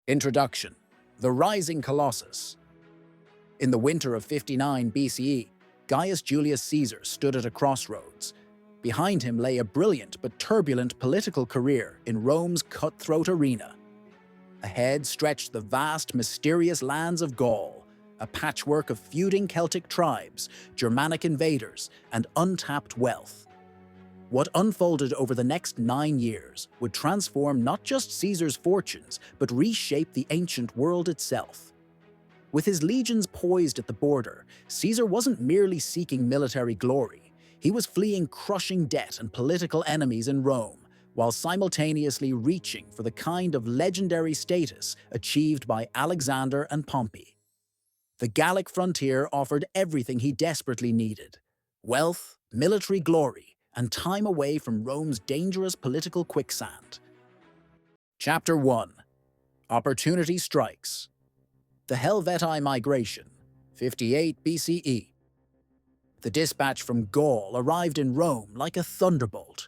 Introduction: The Rising Colossus. In the winter of 59 BCE, Gaius Julius Caesar stood at a crossroads. Behind him lay a brilliant but turbulent political career in Rome's cutthroat arena. Ahead stretched the vast, mysterious lands of Gaul, a patchwork of feuding Celtic tribes, Germanic invaders, and untapped wealth. What unfolded over the next 9 years would transform not just Caesar's fortunes, but reshape the ancient world itself. With his legions poised at the border, Caesar wasn't merely seeking military glory. He was fleeing crushing debt and political enemies in Rome, while simultaneously reaching for the kind of legendary status achieved by Alexander and Pompey. The Gallic frontier offered everything he desperately needed: wealth, military glory, and time away from Rome's dangerous political quicksand. Chapter 1. Opportunity Strikes. The Helvetii Migration, 58 BCE. The dispatch from Gaul arrived in Rome like a thunderbolt.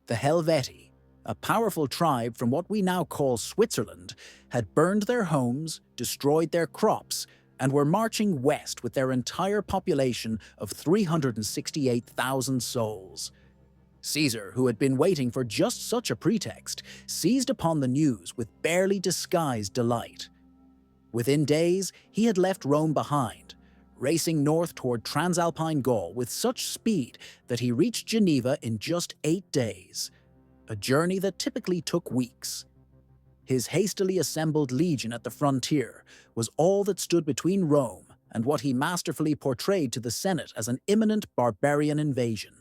The Helvetii, a powerful tribe from what we now call Switzerland, had burned their homes, destroyed their crops, and were marching west with their entire population of 368,000 souls. Caesar, who had been waiting for just such a pretext, seized upon the news with barely disguised delight. Within days, he had left Rome behind, racing north toward Transalpine Gaul with such speed that he reached Geneva in just 8 days, a journey that typically took weeks. His hastily assembled legion at the frontier was all that stood between Rome and what he masterfully portrayed to the Senate as an imminent barbarian invasion.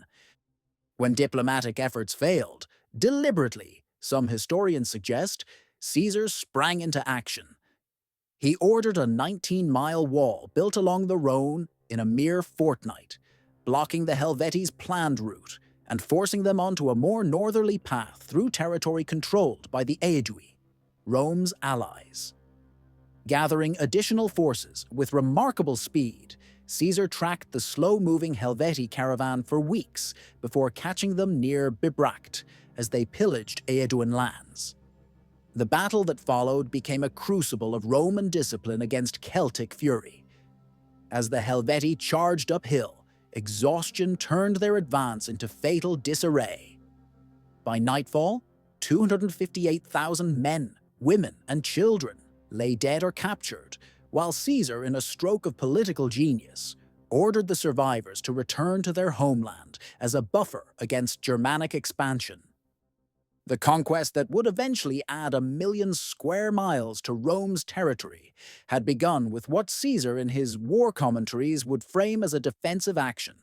When diplomatic efforts failed, deliberately, some historians suggest, Caesar sprang into action. He ordered a 19-mile wall built along the Rhine in a mere fortnight, blocking the Helveti's planned route and forcing them onto a more northerly path through territory controlled by the Aedui, Rome's allies. Gathering additional forces with remarkable speed, Caesar tracked the slow-moving Helvetii caravan for weeks before catching them near Bibracte as they pillaged Aeduan lands. The battle that followed became a crucible of Roman discipline against Celtic fury. As the Helvetii charged uphill, exhaustion turned their advance into fatal disarray. By nightfall, 258,000 men, women, and children lay dead or captured, while Caesar, in a stroke of political genius, ordered the survivors to return to their homeland as a buffer against Germanic expansion. The conquest that would eventually add 1 million square miles to Rome's territory had begun with what Caesar in his war commentaries would frame as a defensive action,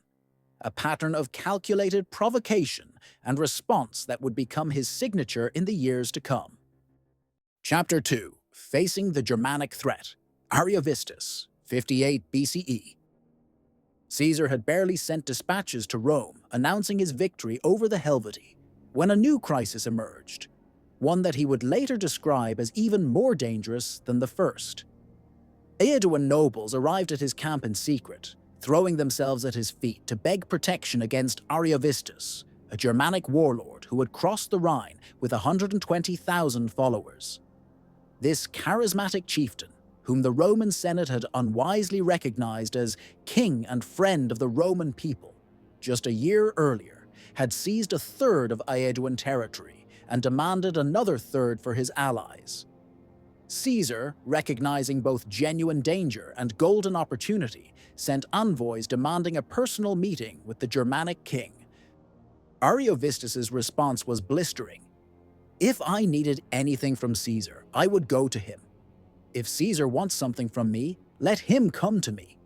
a pattern of calculated provocation and response that would become his signature in the years to come. Chapter 2. Facing the Germanic Threat. Ariovistus, 58 BCE. Caesar had barely sent dispatches to Rome announcing his victory over the Helvetii when a new crisis emerged, one that he would later describe as even more dangerous than the first. Aeduan nobles arrived at his camp in secret, throwing themselves at his feet to beg protection against Ariovistus, a Germanic warlord who had crossed the Rhine with 120,000 followers. This charismatic chieftain, whom the Roman Senate had unwisely recognized as king and friend of the Roman people, just a year earlier, had seized a third of Aeduan territory and demanded another third for his allies. Caesar, recognizing both genuine danger and golden opportunity, sent envoys demanding a personal meeting with the Germanic king. Ariovistus's response was blistering. "If I needed anything from Caesar, I would go to him. If Caesar wants something from me, let him come to me."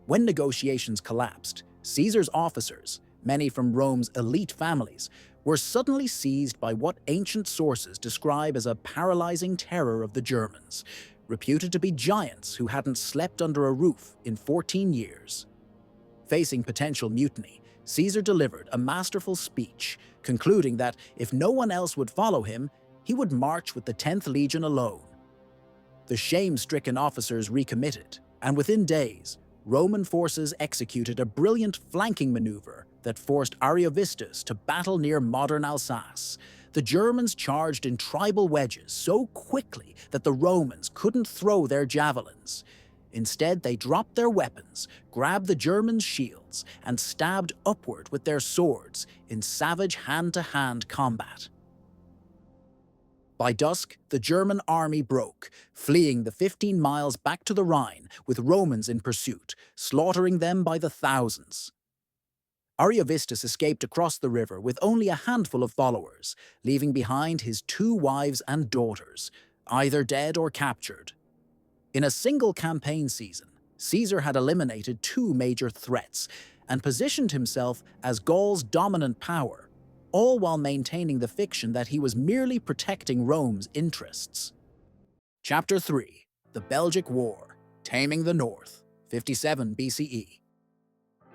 When negotiations collapsed, Caesar's officers, many from Rome's elite families, were suddenly seized by what ancient sources describe as a paralyzing terror of the Germans, reputed to be giants who hadn't slept under a roof in 14 years. Facing potential mutiny, Caesar delivered a masterful speech, concluding that if no one else would follow him, he would march with the 10th Legion alone. The shame-stricken officers recommitted, and within days, Roman forces executed a brilliant flanking maneuver that forced Ariovistus to battle near modern Alsace, the Germans charged in tribal wedges so quickly that the Romans couldn't throw their javelins. Instead, they dropped their weapons, grabbed the Germans' shields, and stabbed upward with their swords in savage hand-to-hand combat. By dusk, the German army broke, fleeing the 15 miles back to the Rhine with Romans in pursuit, slaughtering them by the thousands. Ariovistus escaped across the river with only a handful of followers, leaving behind his 2 wives and daughters, either dead or captured. In a single campaign season, Caesar had eliminated 2 major threats and positioned himself as Gaul's dominant power, all while maintaining the fiction that he was merely protecting Rome's interests. Chapter 3. The Belgic War, Taming the North, 57 BCE.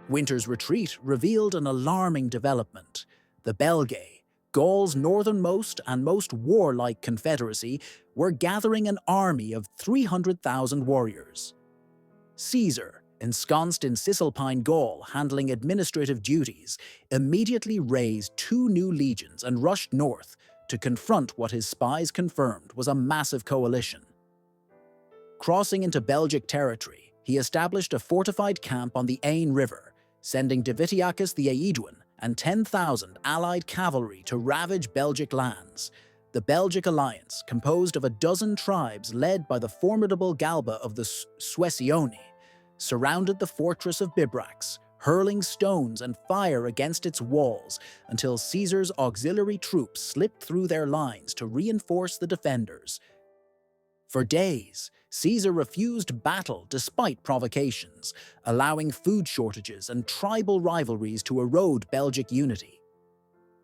Winter's retreat revealed an alarming development. The Belgae, Gaul's northernmost and most warlike confederacy, were gathering an army of 300,000 warriors. Caesar, ensconced in Cisalpine Gaul handling administrative duties, immediately raised 2 new legions and rushed north to confront what his spies confirmed was a massive coalition. Crossing into Belgic territory, he established a fortified camp on the Ain River, sending Divitiacus the Aeduan and 10,000 allied cavalry to ravage Belgic lands. The Belgic alliance, composed of a dozen tribes led by the formidable Galba of the Suessioni, surrounded the fortress of Bibracte, hurling stones and fire against its walls until Caesar's auxiliary troops slipped through their lines to reinforce the defenders. For days, Caesar refused battle despite provocations, allowing food shortages and tribal rivalries to erode Belgic unity.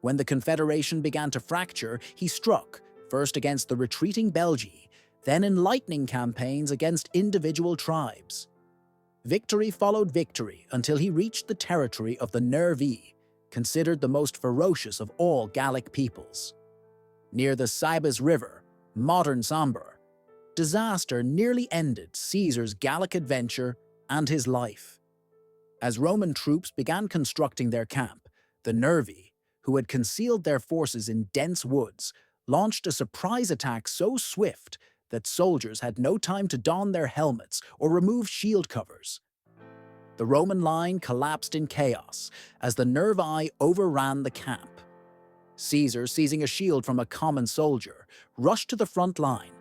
When the Confederation began to fracture, he struck, first against the retreating Belgi, then in lightning campaigns against individual tribes. Victory followed victory until he reached the territory of the Nervii, considered the most ferocious of all Gallic peoples. Near the Cibus River, modern Sambre, disaster nearly ended Caesar's Gallic adventure and his life. As Roman troops began constructing their camp, the Nervii, who had concealed their forces in dense woods, launched a surprise attack so swift that soldiers had no time to don their helmets or remove shield covers. The Roman line collapsed in chaos as the Nervii overran the camp. Caesar, seizing a shield from a common soldier, rushed to the front line,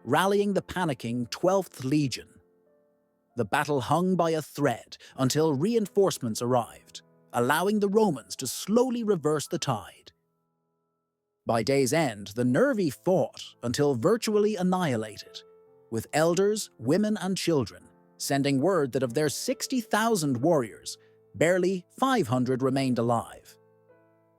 rallying the panicking 12th Legion. The battle hung by a thread until reinforcements arrived, allowing the Romans to slowly reverse the tide. By day's end, the Nervii fought until virtually annihilated, with elders, women, and children sending word that of their 60,000 warriors, barely 500 remained alive.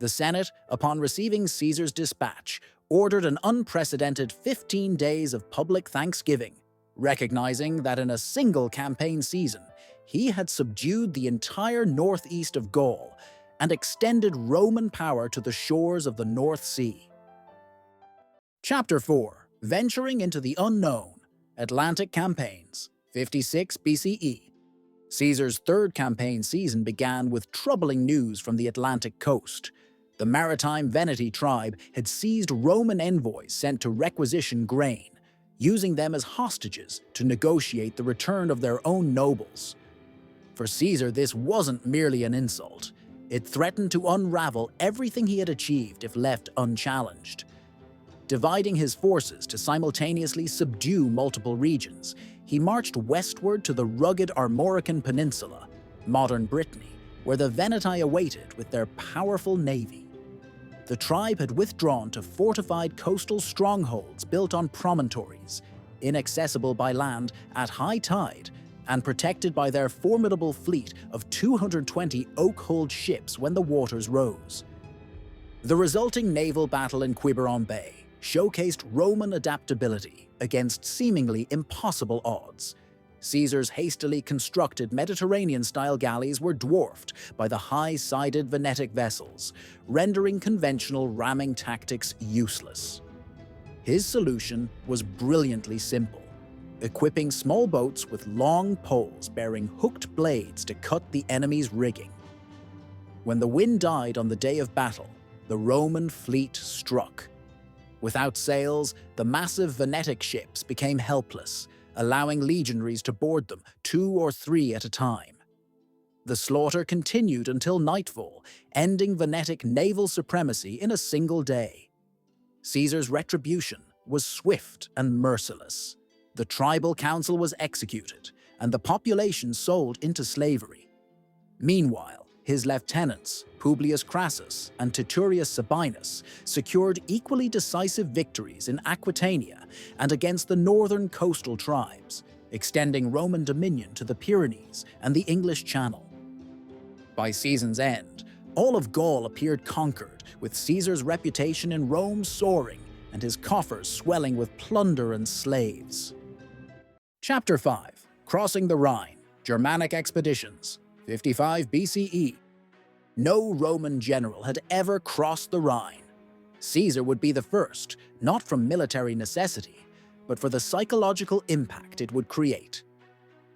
The Senate, upon receiving Caesar's dispatch, ordered an unprecedented 15 days of public thanksgiving, recognizing that in a single campaign season, he had subdued the entire northeast of Gaul and extended Roman power to the shores of the North Sea. Chapter 4. Venturing into the Unknown, Atlantic Campaigns, 56 BCE. Caesar's 3rd campaign season began with troubling news from the Atlantic coast. The maritime Veneti tribe had seized Roman envoys sent to requisition grain, using them as hostages to negotiate the return of their own nobles. For Caesar, this wasn't merely an insult. It threatened to unravel everything he had achieved if left unchallenged. Dividing his forces to simultaneously subdue multiple regions, he marched westward to the rugged Armorican Peninsula, modern Brittany, where the Veneti awaited with their powerful navy. The tribe had withdrawn to fortified coastal strongholds built on promontories, inaccessible by land at high tide, and protected by their formidable fleet of 220 oak-hulled ships when the waters rose. The resulting naval battle in Quiberon Bay showcased Roman adaptability against seemingly impossible odds. Caesar's hastily constructed Mediterranean-style galleys were dwarfed by the high-sided Venetic vessels, rendering conventional ramming tactics useless. His solution was brilliantly simple, equipping small boats with long poles bearing hooked blades to cut the enemy's rigging. When the wind died on the day of battle, the Roman fleet struck. Without sails, the massive Venetic ships became helpless, allowing legionaries to board them 2 or 3 at a time. The slaughter continued until nightfall, ending Venetic naval supremacy in a single day. Caesar's retribution was swift and merciless. The tribal council was executed, and the population sold into slavery. Meanwhile, his lieutenants, Publius Crassus and Titurius Sabinus, secured equally decisive victories in Aquitania and against the northern coastal tribes, extending Roman dominion to the Pyrenees and the English Channel. By season's end, all of Gaul appeared conquered, with Caesar's reputation in Rome soaring and his coffers swelling with plunder and slaves. Chapter 5. Crossing the Rhine, Germanic Expeditions, 55 BCE. No Roman general had ever crossed the Rhine. Caesar would be the first, not from military necessity, but for the psychological impact it would create.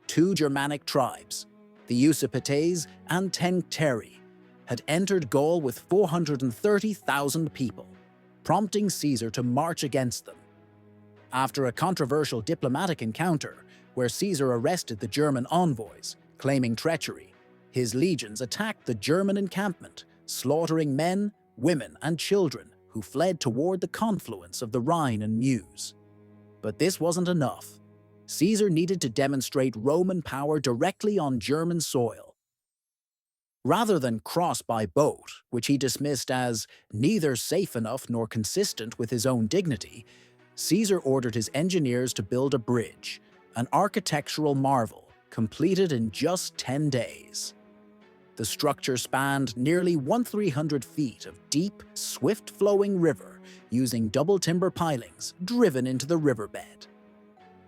2 Germanic tribes, the Usipetes and Tencteri, had entered Gaul with 430,000 people, prompting Caesar to march against them. After a controversial diplomatic encounter, where Caesar arrested the German envoys, claiming treachery, his legions attacked the German encampment, slaughtering men, women, and children who fled toward the confluence of the Rhine and Meuse. But this wasn't enough. Caesar needed to demonstrate Roman power directly on German soil. Rather than cross by boat, which he dismissed as neither safe enough nor consistent with his own dignity, Caesar ordered his engineers to build a bridge, an architectural marvel, completed in just 10 days. The structure spanned nearly 1,300 feet of deep, swift-flowing river using double timber pilings driven into the riverbed.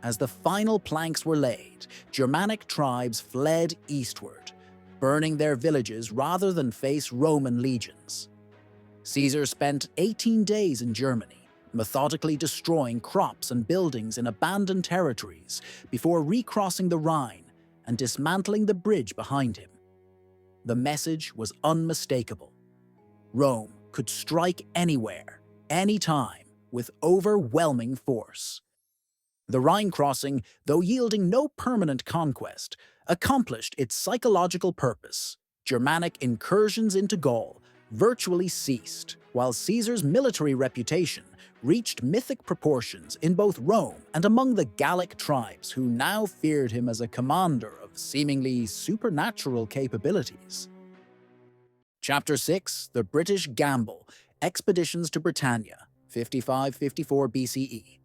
As the final planks were laid, Germanic tribes fled eastward, burning their villages rather than face Roman legions. Caesar spent 18 days in Germany, methodically destroying crops and buildings in abandoned territories before recrossing the Rhine and dismantling the bridge behind him. The message was unmistakable. Rome could strike anywhere, anytime, with overwhelming force. The Rhine crossing, though yielding no permanent conquest, accomplished its psychological purpose. Germanic incursions into Gaul virtually ceased, while Caesar's military reputation reached mythic proportions in both Rome and among the Gallic tribes, who now feared him as a commander of seemingly supernatural capabilities. Chapter 6. The British Gamble, Expeditions to Britannia, 55-54 BCE.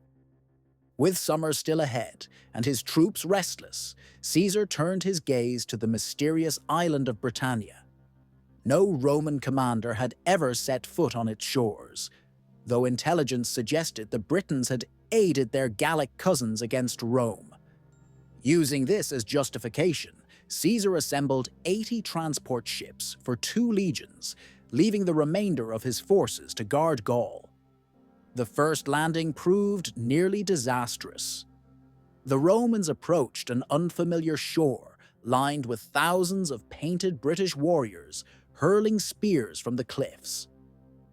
With summer still ahead, and his troops restless, Caesar turned his gaze to the mysterious island of Britannia. No Roman commander had ever set foot on its shores, though intelligence suggested the Britons had aided their Gallic cousins against Rome. Using this as justification, Caesar assembled 80 transport ships for 2 legions, leaving the remainder of his forces to guard Gaul. The first landing proved nearly disastrous. The Romans approached an unfamiliar shore lined with thousands of painted British warriors hurling spears from the cliffs.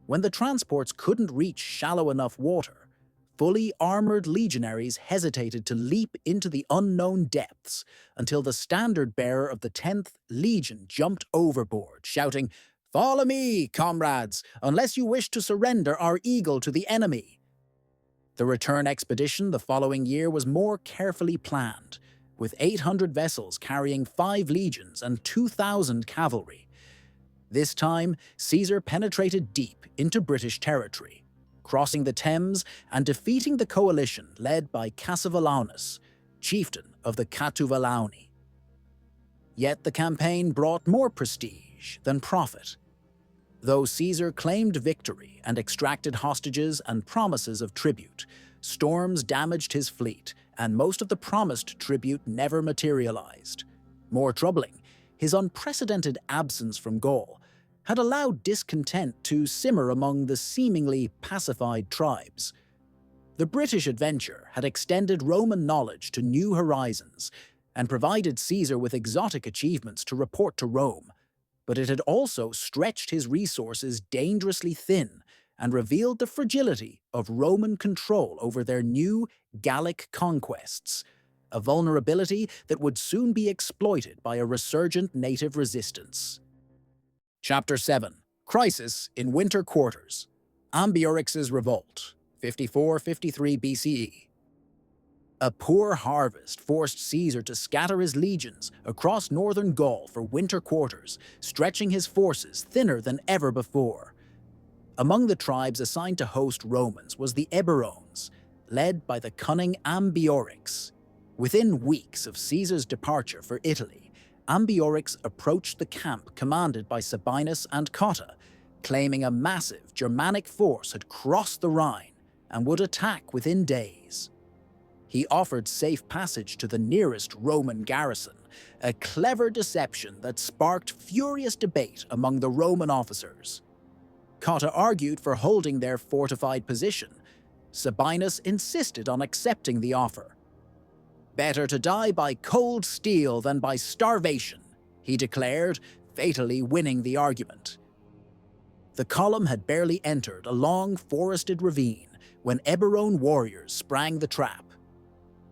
When the transports couldn't reach shallow enough water, fully armored legionaries hesitated to leap into the unknown depths until the standard-bearer of the 10th Legion jumped overboard, shouting, "Follow me, comrades, unless you wish to surrender our eagle to the enemy." The return expedition the following year was more carefully planned, with 800 vessels carrying 5 legions and 2,000 cavalry. This time, Caesar penetrated deep into British territory, crossing the Thames and defeating the coalition led by Cassivellaunus, chieftain of the Catuvalauni. Yet the campaign brought more prestige than profit. Though Caesar claimed victory and extracted hostages and promises of tribute, storms damaged his fleet, and most of the promised tribute never materialized. More troubling, his unprecedented absence from Gaul had allowed discontent to simmer among the seemingly pacified tribes. The British adventure had extended Roman knowledge to new horizons and provided Caesar with exotic achievements to report to Rome. but it had also stretched his resources dangerously thin and revealed the fragility of Roman control over their new Gallic conquests, a vulnerability that would soon be exploited by a resurgent native resistance. Chapter 7. Crisis in Winter Quarters. Ambiorix's Revolt, 54-53 BCE. A poor harvest forced Caesar to scatter his legions across northern Gaul for winter quarters, stretching his forces thinner than ever before. Among the tribes assigned to host Romans was the Eburones, led by the cunning Ambiorix. Within weeks of Caesar's departure for Italy, Ambiorix approached the camp commanded by Sabinus and Cotta, claiming a massive Germanic force had crossed the Rhine and would attack within days. He offered safe passage to the nearest Roman garrison, a clever deception that sparked furious debate among the Roman officers. Cotta argued for holding their fortified position. Sabinus insisted on accepting the offer. "Better to die by cold steel than by starvation," he declared, fatally winning the argument. The column had barely entered a long forested ravine when Eburone warriors sprang the trap.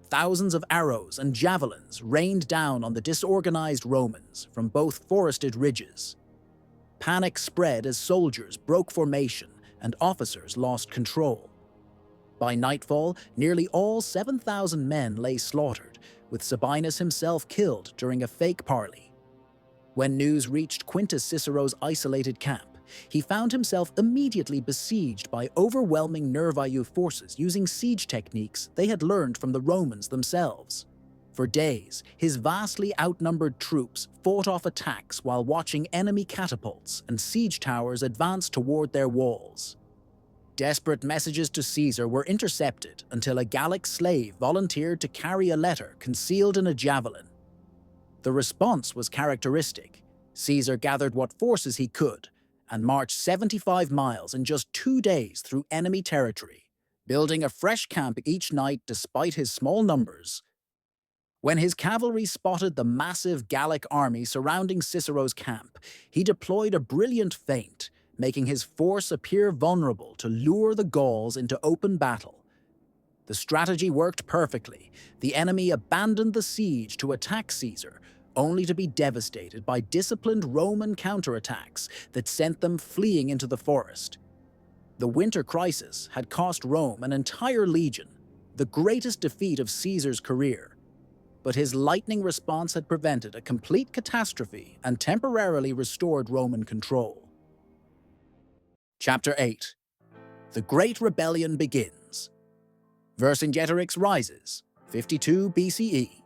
Thousands of arrows and javelins rained down on the disorganized Romans from both forested ridges. Panic spread as soldiers broke formation and officers lost control. By nightfall, nearly all 7,000 men lay slaughtered, with Sabinus himself killed during a fake parley. When news reached Quintus Cicero's isolated camp, he found himself immediately besieged by overwhelming Nervae forces using siege techniques they had learned from the Romans themselves. For days, his vastly outnumbered troops fought off attacks while watching enemy catapults and siege towers advance toward their walls. Desperate messages to Caesar were intercepted until a Gallic slave volunteered to carry a letter concealed in a javelin. The response was characteristic. Caesar gathered what forces he could and marched 75 miles in just 2 days through enemy territory, building a fresh camp each night despite his small numbers. When his cavalry spotted the massive Gallic army surrounding Cicero's camp, he deployed a brilliant feint, making his force appear vulnerable to lure the Gauls into open battle. The strategy worked perfectly. The enemy abandoned the siege to attack Caesar, only to be devastated by disciplined Roman counterattacks that sent them fleeing into the forest. The winter crisis had cost Rome an entire legion, the greatest defeat of Caesar's career. But his lightning response had prevented a complete catastrophe and temporarily restored Roman control. Chapter 8. The Great Rebellion begins. Vercingetorix rises, 52 BCE.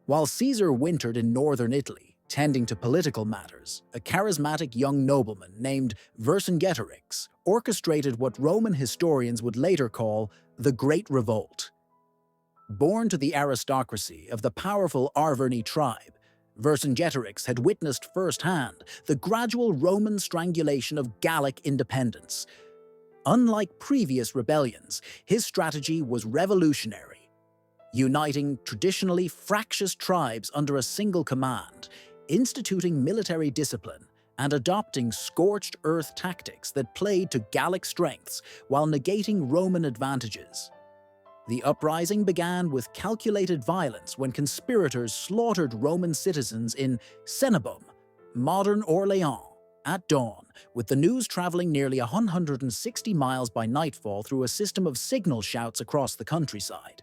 While Caesar wintered in northern Italy, tending to political matters, a charismatic young nobleman named Vercingetorix orchestrated what Roman historians would later call the Great Revolt. Born to the aristocracy of the powerful Arverni tribe, Vercingetorix had witnessed firsthand the gradual Roman strangulation of Gallic independence. Unlike previous rebellions, his strategy was revolutionary. Uniting traditionally fractious tribes under a single command, instituting military discipline, and adopting scorched earth tactics that played to Gallic strengths while negating Roman advantages. The uprising began with calculated violence when conspirators slaughtered Roman citizens in Cenabum, modern Orléans, at dawn, with the news traveling nearly 160 miles by nightfall through a system of signal shouts across the countryside.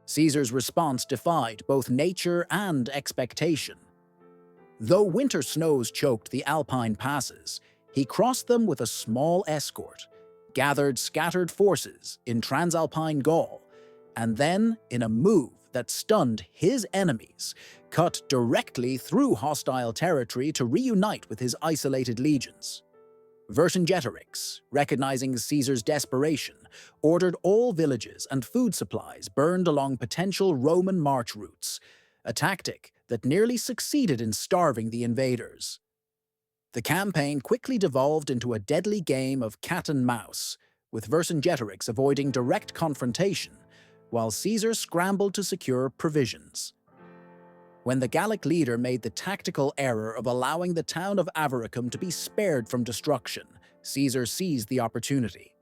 Caesar's response defied both nature and expectation. Though winter snows choked the Alpine passes, he crossed them with a small escort, gathered scattered forces in Transalpine Gaul, and then, in a move that stunned his enemies, cut directly through hostile territory to reunite with his isolated legions. Vercingetorix, recognizing Caesar's desperation, ordered all villages and food supplies burned along potential Roman march routes, a tactic that nearly succeeded in starving the invaders. The campaign quickly devolved into a deadly game of cat and mouse, with Vercingetorix avoiding direct confrontation, while Caesar scrambled to secure provisions. when the Gallic leader made the tactical error of allowing the town of Avaricum to be spared from destruction, Caesar seized the opportunity.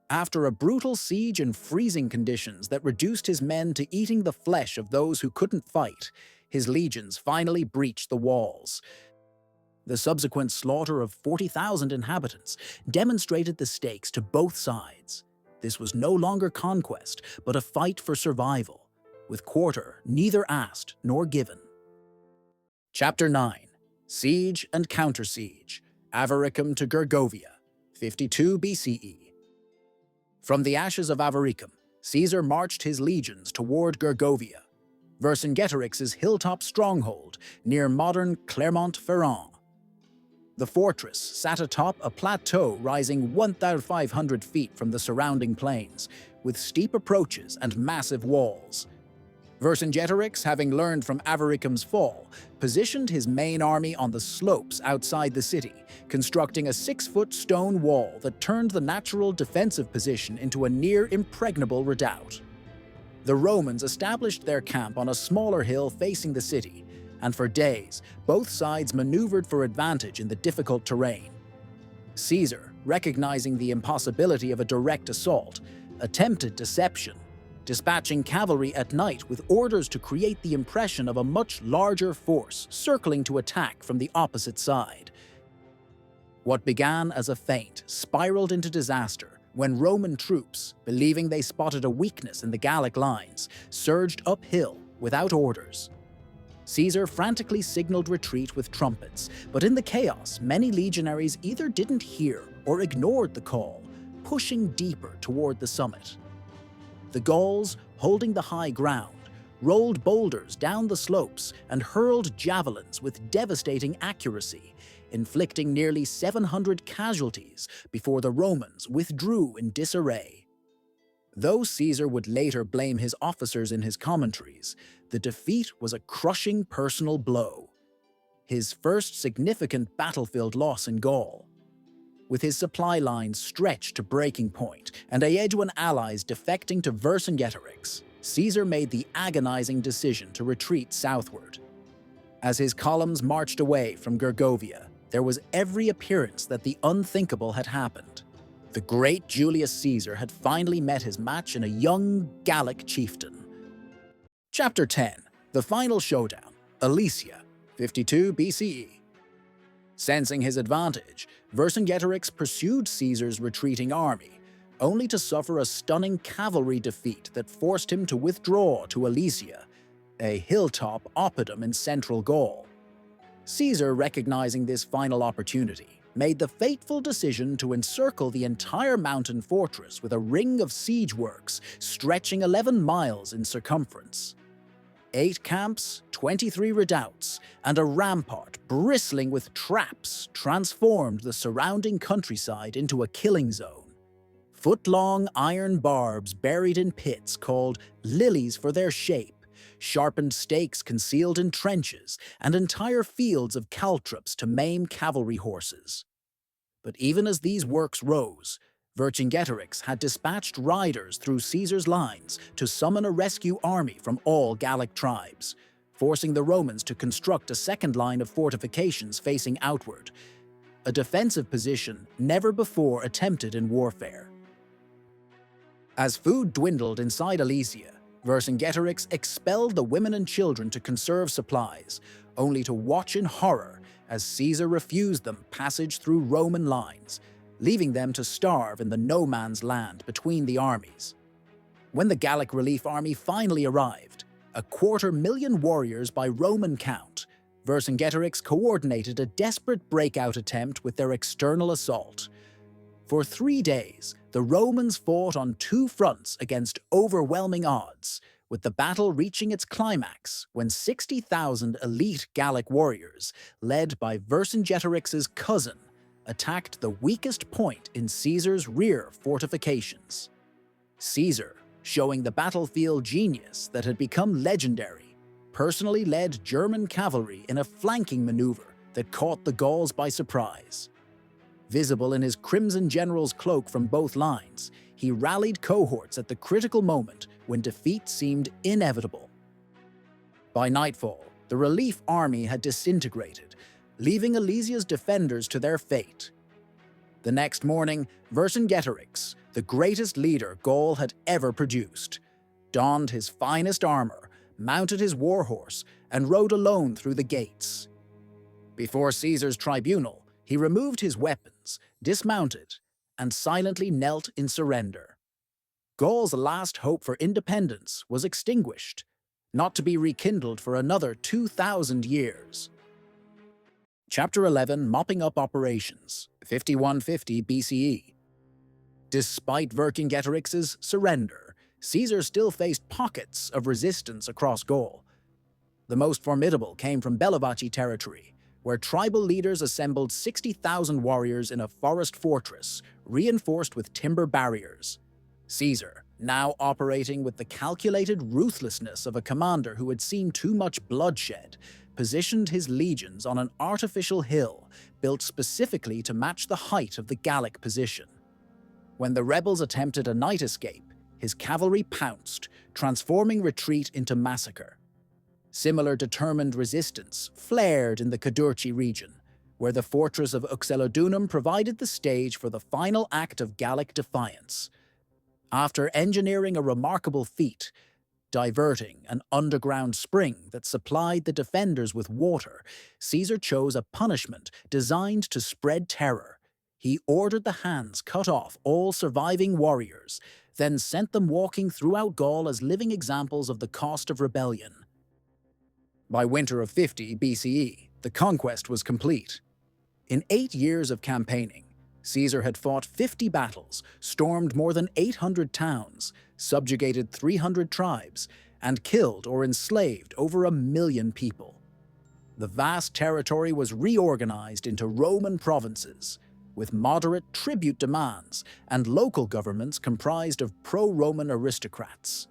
After a brutal siege and freezing conditions that reduced his men to eating the flesh of those who couldn't fight, his legions finally breached the walls. The subsequent slaughter of 40,000 inhabitants demonstrated the stakes to both sides. This was no longer conquest, but a fight for survival, with quarter neither asked nor given. Chapter 9. Siege and Counter-Siege, Avaricum to Gergovia, 52 BCE. From the ashes of Avaricum, Caesar marched his legions toward Gergovia, Vercingetorix's hilltop stronghold near modern Clermont-Ferrand. The fortress sat atop a plateau rising 1,500 feet from the surrounding plains, with steep approaches and massive walls. Vercingetorix, having learned from Avaricum's fall, positioned his main army on the slopes outside the city, constructing a 6-foot stone wall that turned the natural defensive position into a near-impregnable redoubt. The Romans established their camp on a smaller hill facing the city, and for days, both sides maneuvered for advantage in the difficult terrain. Caesar, recognizing the impossibility of a direct assault, attempted deception, dispatching cavalry at night with orders to create the impression of a much larger force circling to attack from the opposite side. What began as a feint spiraled into disaster when Roman troops, believing they spotted a weakness in the Gallic lines, surged uphill without orders. Caesar frantically signaled retreat with trumpets, but in the chaos, many legionaries either didn't hear or ignored the call, pushing deeper toward the summit. The Gauls, holding the high ground, rolled boulders down the slopes and hurled javelins with devastating accuracy, inflicting nearly 700 casualties before the Romans withdrew in disarray. Though Caesar would later blame his officers in his commentaries, the defeat was a crushing personal blow, his first significant battlefield loss in Gaul. With his supply lines stretched to breaking point and Aeduan allies defecting to Vercingetorix, Caesar made the agonizing decision to retreat southward. As his columns marched away from Gergovia, there was every appearance that the unthinkable had happened. The great Julius Caesar had finally met his match in a young Gallic chieftain. Chapter 10. The Final Showdown, Alesia, 52 BCE. Sensing his advantage, Vercingetorix pursued Caesar's retreating army, only to suffer a stunning cavalry defeat that forced him to withdraw to Alesia, a hilltop oppidum in central Gaul. Caesar, recognizing this final opportunity, made the fateful decision to encircle the entire mountain fortress with a ring of siege works stretching 11 miles in circumference. 8 camps, 23 redoubts, and a rampart bristling with traps transformed the surrounding countryside into a killing zone. Foot-long iron barbs buried in pits called lilies for their shape, sharpened stakes concealed in trenches, and entire fields of caltrops to maim cavalry horses. But even as these works rose, Vercingetorix had dispatched riders through Caesar's lines to summon a rescue army from all Gallic tribes, forcing the Romans to construct a second line of fortifications facing outward, a defensive position never before attempted in warfare. As food dwindled inside Alesia, Vercingetorix expelled the women and children to conserve supplies, only to watch in horror as Caesar refused them passage through Roman lines, leaving them to starve in the no-man's land between the armies. When the Gallic relief army finally arrived, 250,000 warriors by Roman count, Vercingetorix coordinated a desperate breakout attempt with their external assault. For 3 days, the Romans fought on 2 fronts against overwhelming odds, with the battle reaching its climax when 60,000 elite Gallic warriors, led by Vercingetorix's cousin, attacked the weakest point in Caesar's rear fortifications. Caesar, showing the battlefield genius that had become legendary, personally led German cavalry in a flanking maneuver that caught the Gauls by surprise. Visible in his crimson general's cloak from both lines, he rallied cohorts at the critical moment when defeat seemed inevitable. By nightfall, The relief army had disintegrated, leaving Alesia's defenders to their fate. The next morning, Vercingetorix, the greatest leader Gaul had ever produced, donned his finest armor, mounted his warhorse, and rode alone through the gates. Before Caesar's tribunal, he removed his weapons, dismounted, and silently knelt in surrender. Gaul's last hope for independence was extinguished, not to be rekindled for another 2,000 years. Chapter 11, Mopping Up Operations, 5150 BCE. Despite Vercingetorix's surrender, Caesar still faced pockets of resistance across Gaul. The most formidable came from Belgic territory, where tribal leaders assembled 60,000 warriors in a forest fortress, reinforced with timber barriers. Caesar, now operating with the calculated ruthlessness of a commander who had seen too much bloodshed, positioned his legions on an artificial hill built specifically to match the height of the Gallic position. When the rebels attempted a night escape, his cavalry pounced, transforming retreat into massacre. Similar determined resistance flared in the Cadurci region, where the fortress of Uxellodunum provided the stage for the final act of Gallic defiance. After engineering a remarkable feat, diverting an underground spring that supplied the defenders with water, Caesar chose a punishment designed to spread terror. He ordered the hands cut off all surviving warriors, then sent them walking throughout Gaul as living examples of the cost of rebellion. By winter of 50 BCE, the conquest was complete. In 8 years of campaigning, Caesar had fought 50 battles, stormed more than 800 towns, subjugated 300 tribes, and killed or enslaved over 1 million people. The vast territory was reorganized into Roman provinces, with moderate tribute demands and local governments comprised of pro-Roman aristocrats.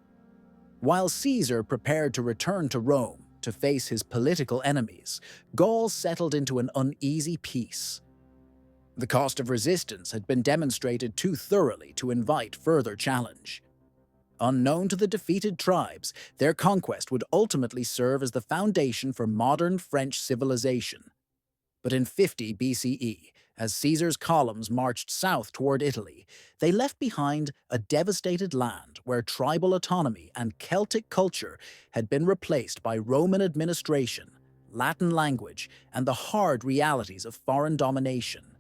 While Caesar prepared to return to Rome to face his political enemies, Gaul settled into an uneasy peace. The cost of resistance had been demonstrated too thoroughly to invite further challenge. Unknown to the defeated tribes, their conquest would ultimately serve as the foundation for modern French civilization. But in 50 BCE, as Caesar's columns marched south toward Italy, they left behind a devastated land where tribal autonomy and Celtic culture had been replaced by Roman administration, Latin language, and the hard realities of foreign domination.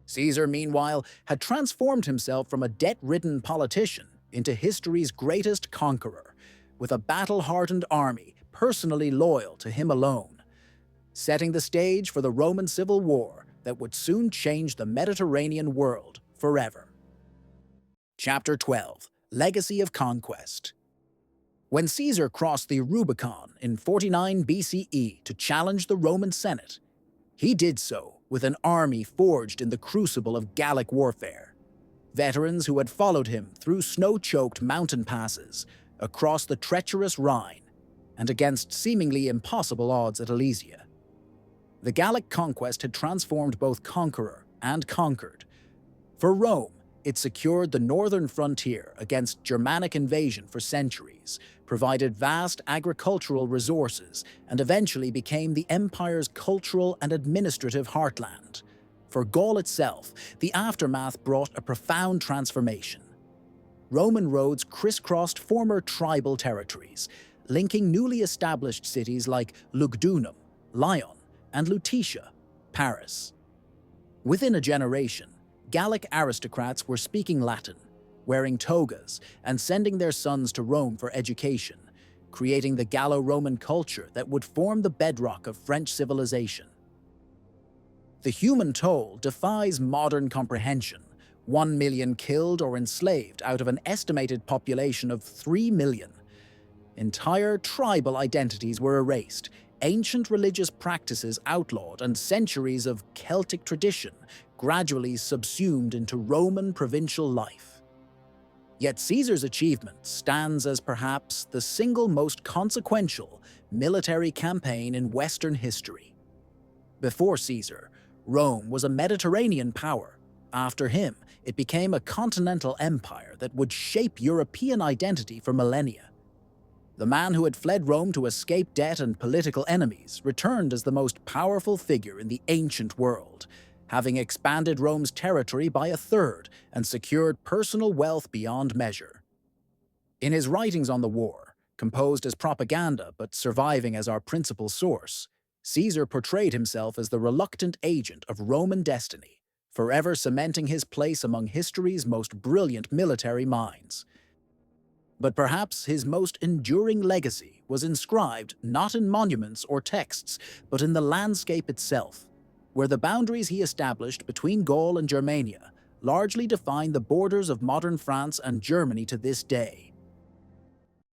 Caesar, meanwhile, had transformed himself from a debt-ridden politician into history's greatest conqueror, with a battle-hardened army personally loyal to him alone, setting the stage for the Roman Civil War that would soon change the Mediterranean world forever. Chapter 12, Legacy of Conquest. When Caesar crossed the Rubicon in 49 BCE to challenge the Roman Senate, he did so with an army forged in the crucible of Gallic warfare. Veterans who had followed him through snow-choked mountain passes, across the treacherous Rhine, and against seemingly impossible odds at Alesia. The Gallic conquest had transformed both conqueror and conquered. For Rome, it secured the northern frontier against Germanic invasion for centuries, provided vast agricultural resources, and eventually became the empire's cultural and administrative heartland. For Gaul itself, the aftermath brought a profound transformation. Roman roads crisscrossed former tribal territories, linking newly established cities like Lugdunum, Lyon, and Lutetia, Paris. Within a generation, Gallic aristocrats were speaking Latin, wearing togas, and sending their sons to Rome for education, creating the Gallo-Roman culture that would form the bedrock of French civilization. The human toll defies modern comprehension. 1 million killed or enslaved out of an estimated population of 3 million. Entire tribal identities were erased, ancient religious practices outlawed, and centuries of Celtic tradition gradually subsumed into Roman provincial life. Yet Caesar's achievement stands as perhaps the single most consequential military campaign in Western history. Before Caesar, Rome was a Mediterranean power. After him, it became a continental empire that would shape European identity for millennia. The man who had fled Rome to escape debt and political enemies returned as the most powerful figure in the ancient world, having expanded Rome's territory by a third and secured personal wealth beyond measure. In his writings on the war, composed as propaganda but surviving as our principal source, Caesar portrayed himself as the reluctant agent of Roman destiny, forever cementing his place among history's most brilliant military minds. But perhaps his most enduring legacy was inscribed not in monuments or texts, but in the landscape itself, where the boundaries he established between Gaul and Germania largely define the borders of modern France and Germany to this day.